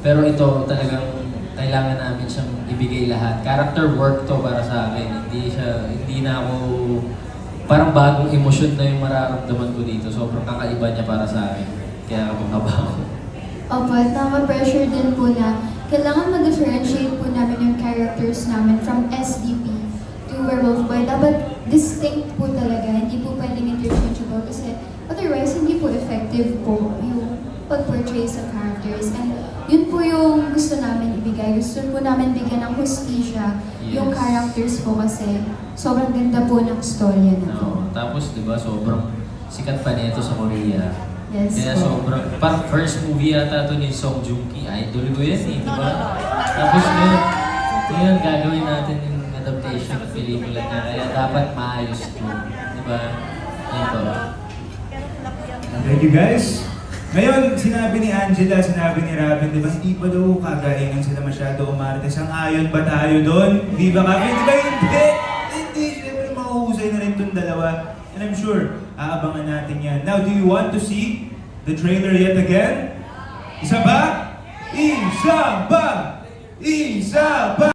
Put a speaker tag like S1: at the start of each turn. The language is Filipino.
S1: Pero ito talagang kailangan namin siyang ibigay lahat. Character work to para sa akin. Hindi na ako, parang bagong emosyon na yung mararamdaman ko dito. Sobrang kakaiba niya para sa akin. Kaya kabang-kaba ako.
S2: Opo, at pressure din po na kailangan mag-differentiate po namin yung characters namin from SDP to Werewolf Boy. Dapat distinct po talaga, hindi po pwedeng interchangeable kasi otherwise hindi po effective po yung pag-portray sa characters. And yun po yung gusto namin ibigay. Gusto po namin bigyan ng hustisya yung characters po kasi sobrang ganda po ng storya na to.
S1: No, tapos diba, sobrang sikat pa nito sa Korea.
S2: Yes
S1: Kaya
S2: po.
S1: sobrang, parang first movie yata ito ni Song Joong Ki. Idol ko yan eh, diba? Tapos ngayon gagawin natin yung adaptation ng pelikula niya. Kaya dapat maayos ito. Diba? Ito.
S3: Thank you guys. Ngayon, sinabi ni Angela, sinabi ni Robin, di ba, hindi pa daw kagalingan sila masyado umarte. Sang-ayon ba tayo doon? Di ba kami? Di ba hindi? Hindi, syempre mahuhusay na rin itong dalawa. And I'm sure, aabangan natin yan. Now, do you want to see the trailer yet again? Isa ba? Isa ba? Isa ba?